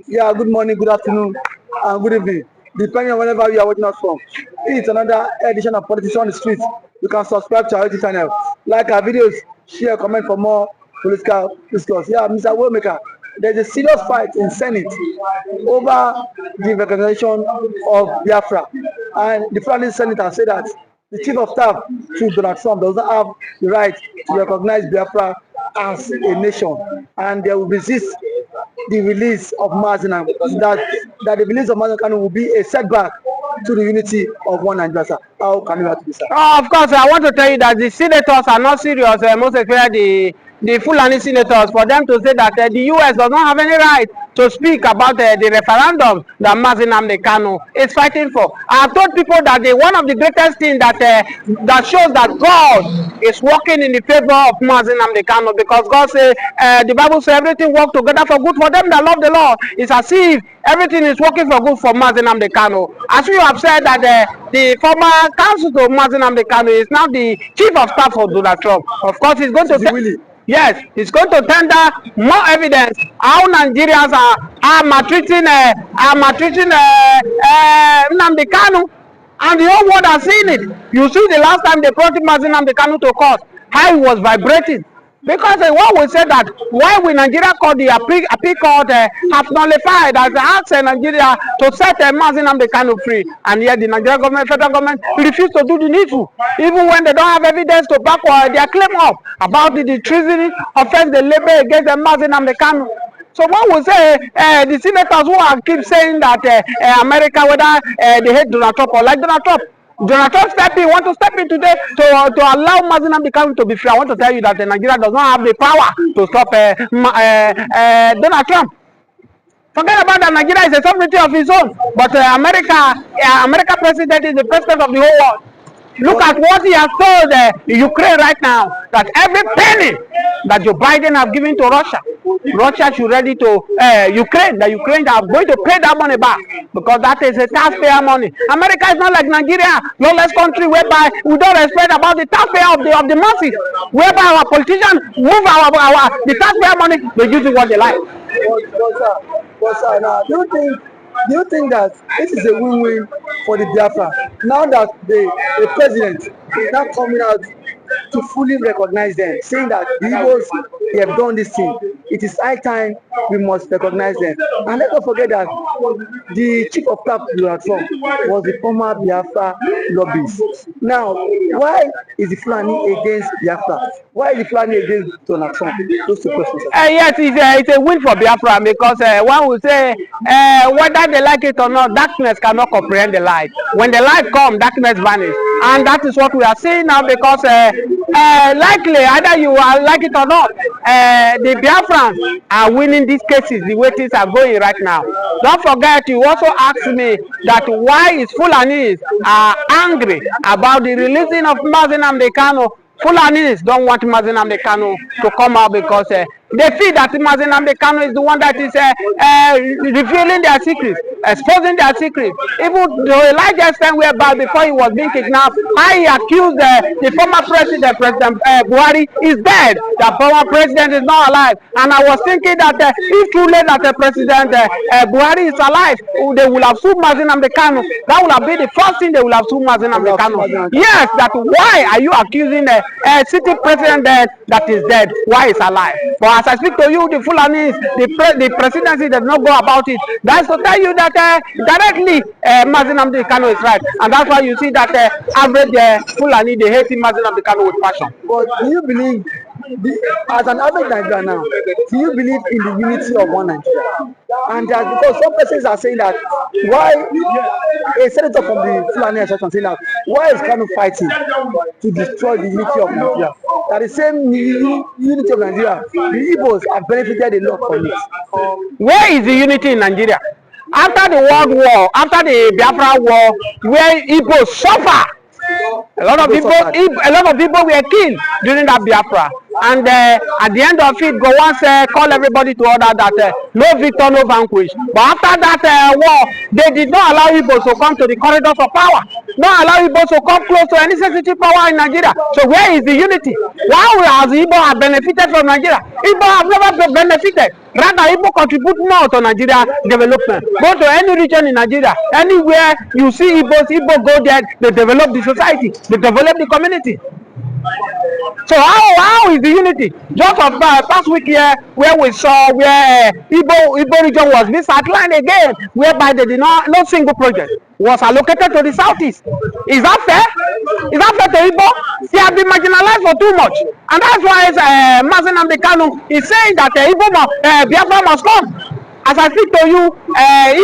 Yeah, good morning, good afternoon, and good evening, depending on whenever you are watching us from. It's another edition of Politics on the Street. You can subscribe to our YouTube channel, like our videos, share, comment for more political discourse. Yeah, Mr. Waymaker, there's a serious fight in Senate over the recognition of Biafra, and the Fulani senator said that the chief of staff to Donald Trump does not have the right to recognize Biafra as a nation, and they will resist the release of Mazinam, that the release of Mazinam will be a setback to the unity of one Nigeria. Sir. How can you have to be, sir? Of course, I want to tell you that the senators are not serious, most especially the Fulani senators, for them to say that the US does not have any right to speak about the referendum that Nnamdi Kanu is fighting for. I have told people that one of the greatest things that shows that God is working in the favor of Nnamdi Kanu, because God says, the Bible says everything works together for good for them that love the Lord. It's as if everything is working for good for Nnamdi Kanu. As you have said that the former counsel to Nnamdi Kanu is now the chief of staff for Donald Trump. Of course, he's going to yes, he's going to tender more evidence how Nigerians are maltreating Nnamdi Kanu, and the whole world has seen it. You see, the last time they brought Nnamdi Kanu to court, how he was vibrating. Because one will say that why will Nigeria call the appeal court have nullified as asked Nigeria to set Nnamdi Kanu free, and yet the Nigerian government, federal government, refused to do the needful, even when they don't have evidence to back their claim up about the treason offense they label against Nnamdi Kanu. So one will say the senators who are keep saying that America, whether they hate Donald Trump or like Donald Trump want to step in today to allow Nnamdi Kanu to be free. I want to tell you that Nigeria does not have the power to stop Donald Trump. Forget about that. Nigeria is a sovereignty of its own, but America president is the president of the whole world. Look at what he has told Ukraine right now, that every penny that Joe Biden have given to Russia should ready to Ukraine, that Ukraine are going to pay that money back, because that is a taxpayer money. America is not like Nigeria, lawless country whereby we don't respect about the taxpayer of the masses, whereby our politicians move the taxpayer money, they use it what they like. But sir, now, do you think that this is a win-win for the Biafra now that the president is now coming out to fully recognize them, saying that the Igbos, they have done this thing? It is high time we must recognize them. And let's not forget that the chief of staff Donald Trump was the former Biafra lobbyist. Now, why is the Fulani against Biafra? Why is the Fulani against Donald Trump? Those two questions. Yes, it's a win for Biafra, because one will say whether they like it or not, darkness cannot comprehend the light. When the light comes, darkness vanishes, and that is what we are seeing now, because likely, either you like it or not, the Biafrans are winning these cases the way things are going right now. Don't forget, you also asked me that why is Fulanis are angry about the releasing of Nnamdi Kanu. Fulanis don't want Nnamdi Kanu to come out, because they feel that Nnamdi Kanu is the one that is revealing their secrets, exposing their secrets. Even to a large extent whereby before he was being kidnapped, I accused the former President Buhari is dead. The former president is not alive. And I was thinking that if truly that the President Buhari is alive, they will have sued Nnamdi Kanu. That will have been the first thing they will have sued Nnamdi Kanu. Yes, that why are you accusing a city president that is dead? Why is alive? But as I speak to you, the Fulanis, the presidency does not go about it. That's to tell you that directly Nnamdi Kanu is right. And that's why you see that average Fulani, they hate Nnamdi Kanu with passion. But do you believe, as an average Nigerian now, do you believe in the unity of one Nigeria? And because some persons are saying that why a senator from the Fulani Association saying that why is Kanu fighting to destroy the unity of Nigeria? That the same unity of Nigeria, the Igbos have benefited a lot from it. Where is the unity in Nigeria? After the World War, after the Biafra War, where Igbos suffer, a lot of people were killed during that Biafra. and at the end of it, go once call everybody to order that no victor, no vanquish. But after that war, they did not allow Igbo to come to the corridors of power, not allow Igbo to come close to any sensitive power in Nigeria. So where is the unity? Why has Igbo have benefited from Nigeria? Igbo have never benefited. Rather, Igbo contribute more to Nigeria development. Go to any region in Nigeria, anywhere you see Igbo go there, they develop the society, they develop the community. So how is the unity? Just of past week here, where we saw where Igbo region was misaligned again, whereby they did not, no single project was allocated to the southeast. Is that fair? Is that fair to Igbo? They have been marginalized for too much, and that's why Nnamdi Kanu is saying that Biafra must come. As I speak to you,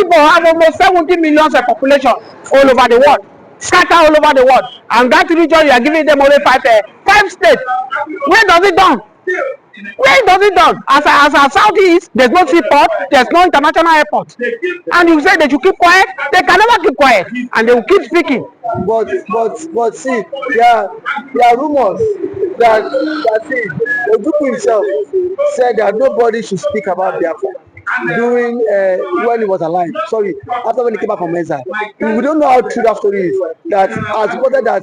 Igbo have almost 70 million population all over the world. Scatter all over the world, and that region you are giving them only five states. Where does it done? Where does it done? As a southeast, there's no seaport, there's no international airport, and you say they should keep quiet. They can never keep quiet, and they will keep speaking. But see, there are rumors that Ojukwu himself said that nobody should speak about Biafra during when he was alive. Sorry, after when he came back from exile. We don't know how true that story is. That as reported that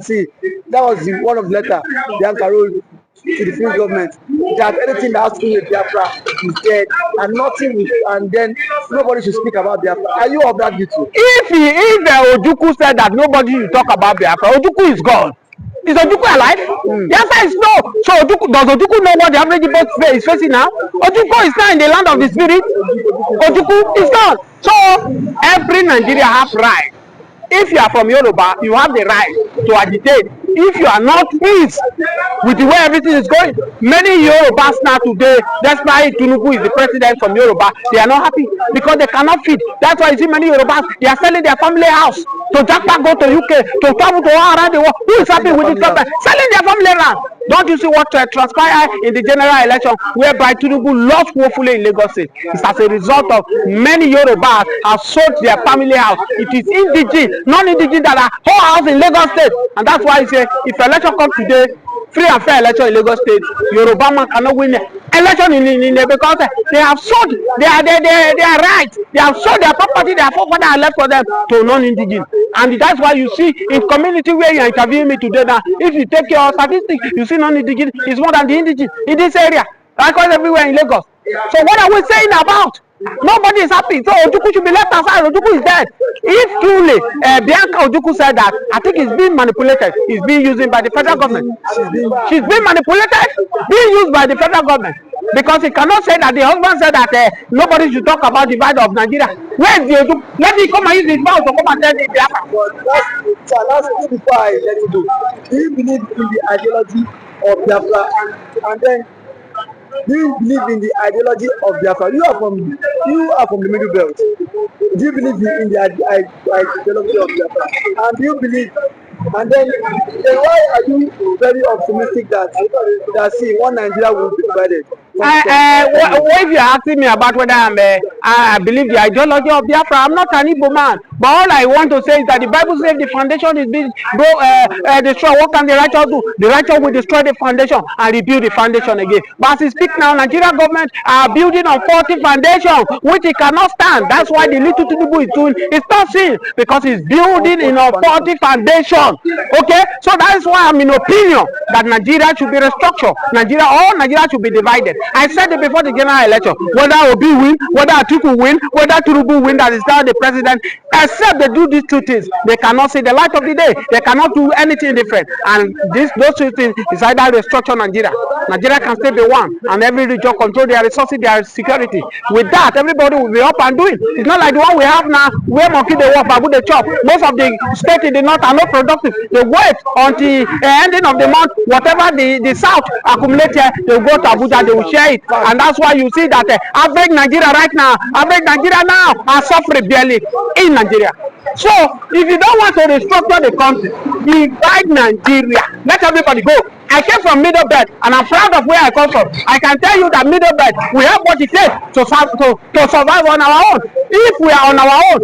that was one of the letter Bianca wrote to the French government, that anything that has to do with Biafra is dead, and nothing and then nobody should speak about Biafra. Are you of that view too? If Ojukwu said that nobody should talk about Biafra, Ojukwu is gone. Is Ojukwu alive? The answer is no. So does Ojukwu know what the average Igbo is facing now? Ojukwu is now in the land of the spirit. Ojukwu is gone. So every Nigeria has right. If you are from Yoruba, you have the right to agitate. If you are not pleased with the way everything is going, many Yorubas now today, despite Tinubu is the president from Yoruba, they are not happy because they cannot feed. That's why you see many Yorubas, they are selling their family house to Japan, go to UK, to travel to all around the world. Who is happy with this government? Selling their family land. Don't you see what transpired in the general election whereby Tinubu lost woefully in Lagos State? It's as a result of many Yorubas have sold their family house. It is indigene, non-indigene that are whole house in Lagos State. And that's why I say, if election comes today, free and fair election in Lagos State, Yoruba man cannot win election in because they have sold their right. They have sold their property, their forefathers are left for them to non-indigene. And that's why you see in community where you are interviewing me today now, if you take your statistics, you see non-indigene is more than the indigene in this area. Because everywhere in Lagos. So what are we saying about? Nobody is happy. So Ojukwu should be left aside. Ojukwu is dead. If truly Bianca Ojukwu said that, I think it's being manipulated. It's being used by the federal government. She's being manipulated, being used by the federal government. Because he cannot say that the husband said that nobody should talk about the divide of Nigeria. Where is the Ojukwu? Let me come and use his mouth to come and tell the Biafra. That's before I let you go. Do you believe in the ideology of Biafra? And then, do you believe in the ideology of Biafra? You are from the middle belt. Do you believe in the ideology of Biafra? And do you believe? And then why are you very optimistic that one Nigeria will be divided? If you're asking me about whether I believe the ideology of Biafra, I'm not an Igbo man. But all I want to say is that the Bible says the foundation is being destroyed. What can the righteous do? The righteous will destroy the foundation and rebuild the foundation again. But as we speak now, Nigerian government are building on faulty foundation, which it cannot stand. That's why the little Tinubu is doing. It's not seen because it's building in a faulty foundation. Okay, so that is why I'm in opinion that Nigeria should be restructured. Nigeria should be divided. I said it before the general election. Whether Obi win, whether Atiku win, whether Tinubu win, that is now the president. Except they do these two things, they cannot see the light of the day. They cannot do anything different. And those two things is either restructure Nigeria. Nigeria can still be one, and every region control their resources, their security. With that, everybody will be up and doing. It's not like the one we have now, where monkey they walk, babu they chop. Most of the states in the north are not productive. They wait until the ending of the month, whatever the south accumulate here, they go to Abuja, they will share it. And that's why you see that average Nigeria now are suffering barely in Nigeria. So if you don't want to restructure the country, divide Nigeria, let everybody go. I came from Middle Belt and I'm proud of where I come from. I can tell you that Middle Belt, we have what it takes to survive on our own. If we are on our own,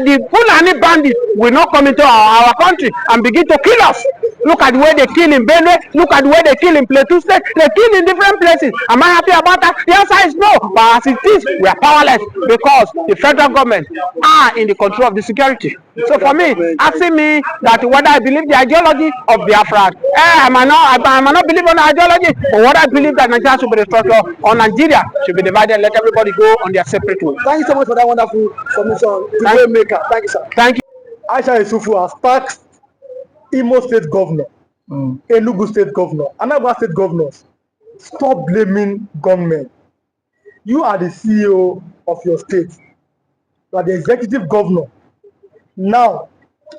the Fulani bandits will not come into our country and begin to kill us. Look at the way they kill in Benue. Look at the way they kill in Plateau State. They kill in different places. Am I happy about that? The answer is no. But as it is, we are powerless because the federal government are in the control of the security. So for me, asking me that whether I believe the ideology of Biafra, I might not believe on the ideology, but what I believe that Nigeria should be restructured or Nigeria should be divided and let everybody go on their separate way. Thank you so much for that wonderful submission. Thank you, sir. Thank you. Aisha Yusufu has tasked Imo State Governor, Enugu State Governor, Anambra State Governors. Stop blaming government. You are the CEO of your state. You are the executive governor. Now,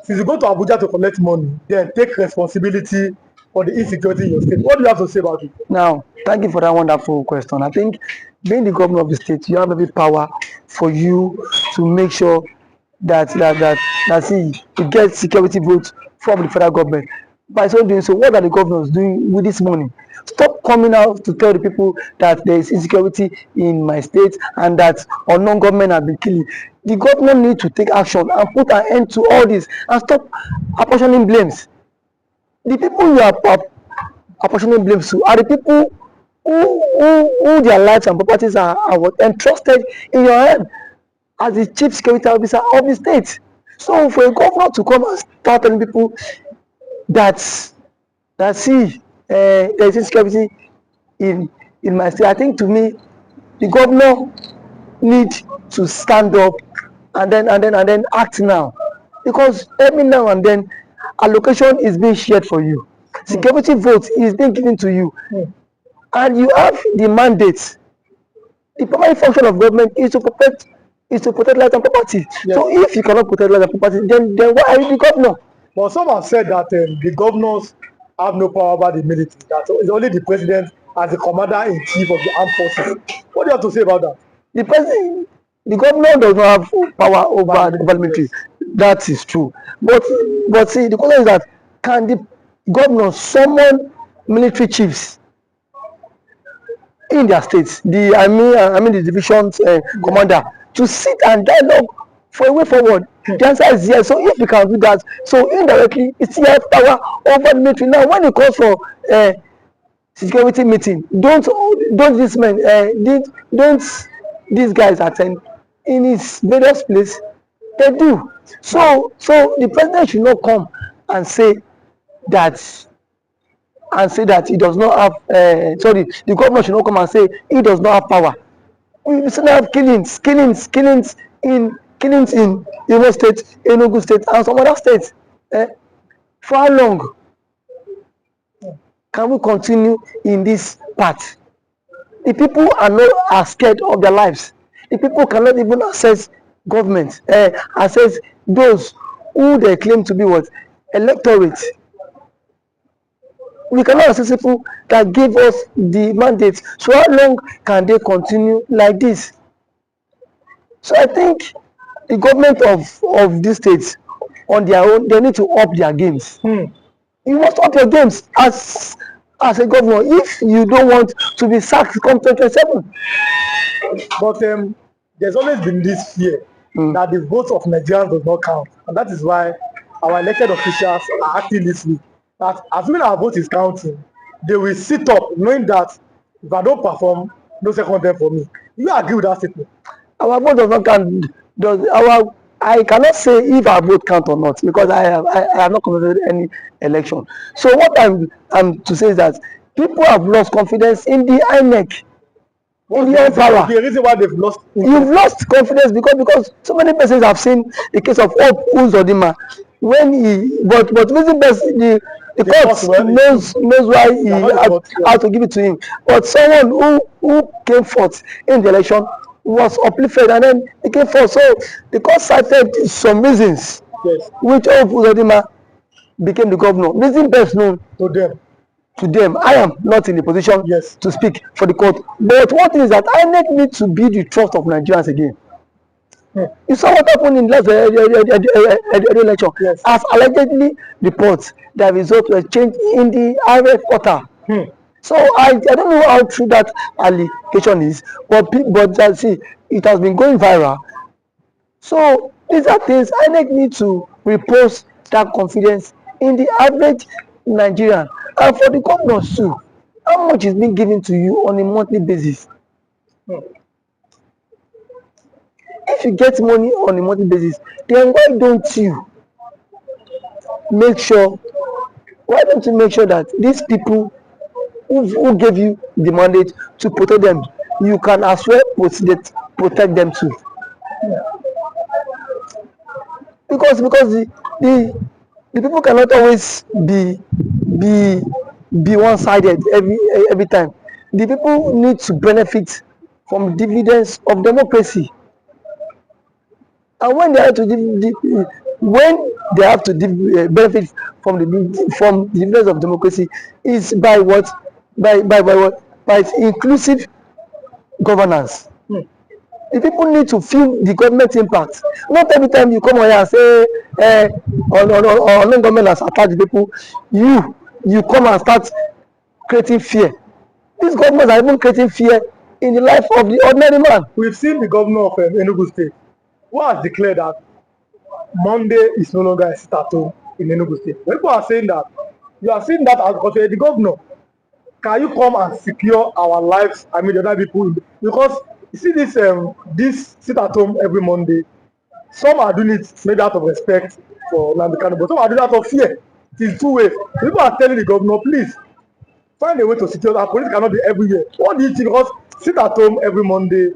since you go to Abuja to collect money, then take responsibility for the insecurity in your state. What do you have to say about it? Now, thank you for that wonderful question. I think being the governor of the state, you have every power for you to make sure that you get security votes from the federal government. By so doing so, what are the governors doing with this money? Stop coming out to tell the people that there is insecurity in my state and that unknown government have been killing. The government need to take action and put an end to all this and stop apportioning blames. The people you are apportioning blames to are the people who their lives and properties are entrusted in your hand as the chief security officer of the state. So for a governor to come and start telling people that there is insecurity in my state, I think to me the governor need to stand up and then act now, because every now and then allocation is being shared for you, security vote is being given to you, and you have the mandate. The primary function of government is to protect life and property. Yes. So if you cannot protect life and property, then why are you the governor? But some have said that the governors have no power over the military. That it's only the president as the commander-in-chief of the armed forces. What do you have to say about that? The governor does not have power over the military. That is true. But see, the question is that can the governor summon military chiefs in their states, the division's commander, to sit and dialogue for a way forward? The answer is yes. So if we can do that, so indirectly it's still have power over the military. Now when it calls for security meeting, don't these guys attend in his various place? They do. So the president should not come and say that he does not have the governor should not come and say he does not have power. We still have killings in Imo State, Enugu State, and some other states. For how long can we continue in this path? The people are scared of their lives. The people cannot even access government, access those who they claim to be what? Electorate. We cannot access people that give us the mandate. So how long can they continue like this? So I think the government of these states on their own, they need to up their games. You must up your games as a governor if you don't want to be sacked come 2027. But there's always been this fear that the votes of Nigerians does not count, and that is why our elected officials are acting this week. That assuming our vote is counting, they will sit up knowing that if I don't perform, no second term for me. You agree with that statement? Our vote does not count. I cannot say if our vote count or not, because I have not conducted any election. So what I'm to say is that people have lost confidence in the INEC. In the power. The reason why they've lost you've lost confidence because so many persons have seen the case of Hope Uzodinma when but reason best the court knows why he had to give it to him. But someone who came forth in the election was uplifted and then he came forth. So the court cited some reasons which Hope Uzodinma became the governor. Reason best known to them. I am not in the position to speak for the court. But one thing is that INEC needs to be the trust of Nigerians again. You saw what happened in last election. As allegedly reports that results were changed in the RF quarter. So I don't know how true that allegation is, but see, it has been going viral. So these are things INEC need to repose that confidence in the average Nigerian. And for the governors too, how much is being given to you on a monthly basis? If you get money on a monthly basis, then why don't you make sure that these people who gave you the mandate to protect them, you can as well protect them too? Because the people cannot always be one-sided every time. The people need to benefit from dividends of democracy. And when they have to benefit from the dividends of democracy, is by what? By inclusive governance. The people need to feel the government impact. Not every time you come on here and say on government has attacked the people, you come and start creating fear. These governments are even creating fear in the life of the ordinary man. We've seen the governor of Enugu State who has declared that Monday is no longer a sit-at-home in Enugu State. People are saying that you are seeing that as because you're the governor. Can you come and secure our lives? I mean, the other people, because you see this sit-at-home every Monday. Some are doing it maybe out of respect for Nnamdi Kanu, but some are doing it out of fear. It is two ways. People are telling the governor, please find a way to secure that. Police cannot be everywhere. What do you think? Because sit at home every Monday,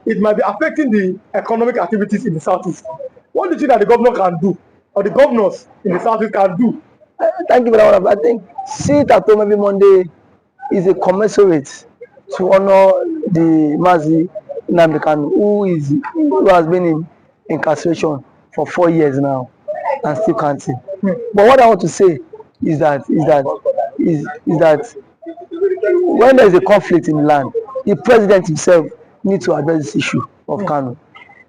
it might be affecting the economic activities in the southeast. What do you think that the governor can do, or the governors in the southeast can do? Thank you very much. I think sit at home every Monday is a commensurate to honor the Mazi Nnamdi Kanu, who has been in incarceration for 4 years now and still counting. But what I want to say is that when there is a conflict in the land, the president himself needs to address this issue of Kanu.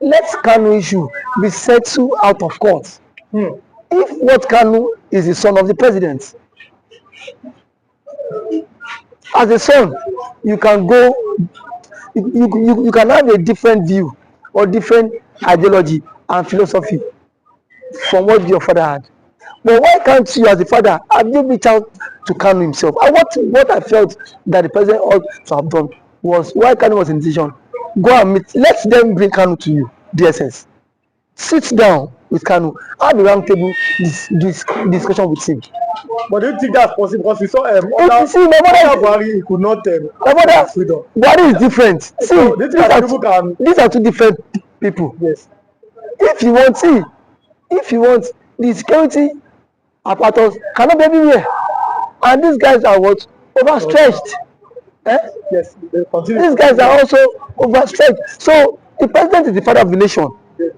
Let Kanu issue be settled out of court. If what Kanu is the son of the president, as a son, you can go, you can have a different view or different ideology and philosophy from what your father had. But why can't you, as a father, have you reached out to Kanu himself? And what I felt that the president ought to have done was, why Kanu was in decision, go and meet, let them bring Kanu to you, DSS. Sit down with Kanu, have a round table discussion with him. But do you think that's possible? Because we saw Buhari, he could not Buhari is different. See, so, these are two different people. Yes. If you want the security apparatus cannot be everywhere, and these guys are what? Overstretched. Yes. These guys are also overstretched. So the president is the father of the nation. Yes.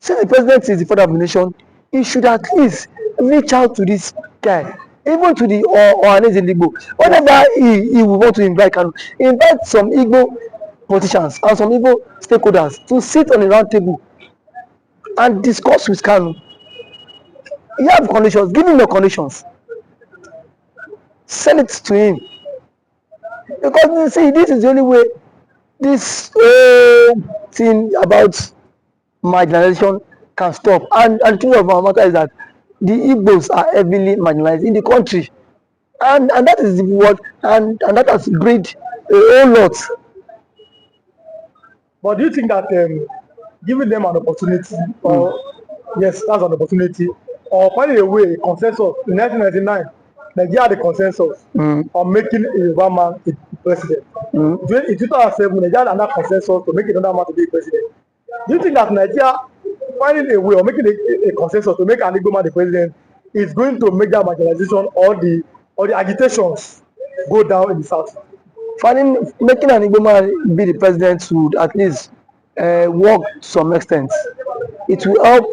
Since the president is the father of the nation, he should at least reach out to this guy, even to the Ohanes in Igbo. Whenever he will want to invite some Igbo politicians and some Igbo stakeholders to sit on a round table and discuss with Kanu. You have conditions, give him your conditions. Send it to him. Because you see, this is the only way this thing about marginalization can stop. And the truth of our matter is that the Igbos are heavily marginalized in the country. And that is what, and that has breed a whole lot. But do you think that giving them an opportunity, or yes, that's an opportunity, or finding a way, a consensus? In 1999, Nigeria had a consensus on making a Yoruba man a president. In 2007, Nigeria had another consensus to make another man to be president. Do you think that Nigeria finding a way or making a consensus to make an Igbo man the president is going to make that marginalization or the agitations go down in the south? Making an Igbo man be the president would at least work to some extent. It will help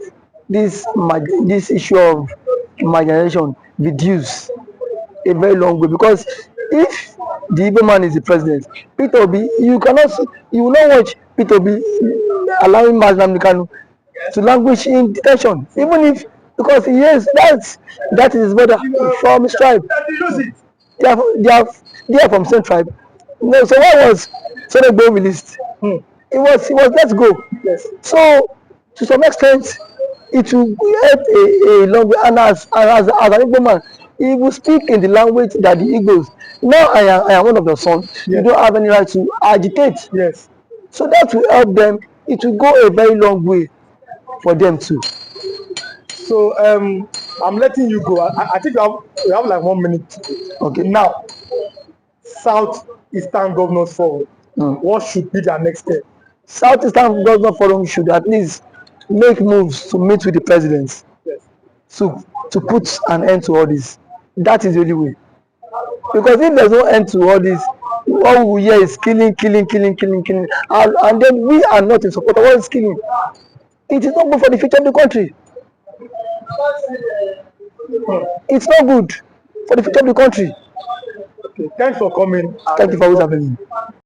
this issue of marginalization reduce a very long way, because if the Igbo man is the president, Peter Obi, you will not watch Peter Obi allowing Nnamdi Kanu to languish in detention, even if, because yes, that is his brother from his tribe. They are from same tribe. No, so why was Tinubu released? It was let's go. Yes. So to some extent, it will help a long way. And as an Igbo man, he will speak in the language that the Igbos. Now I am one of the sons. Yes. You don't have any right to agitate. Yes. So that will help them. It will go a very long way for them too. So I'm letting you go. I think we have like 1 minute. Okay. Now, South Eastern Governors Forum. What should be their next step? Southeastern Governor Forum should at least make moves to meet with the president. Yes. To put an end to all this. That is the only way. Because if there's no end to all this, all we hear is killing. And then we are not in support of all this killing. It is not good for the future of the country. It's not good for the future of the country. Okay. Thanks for coming. Thank you for having me.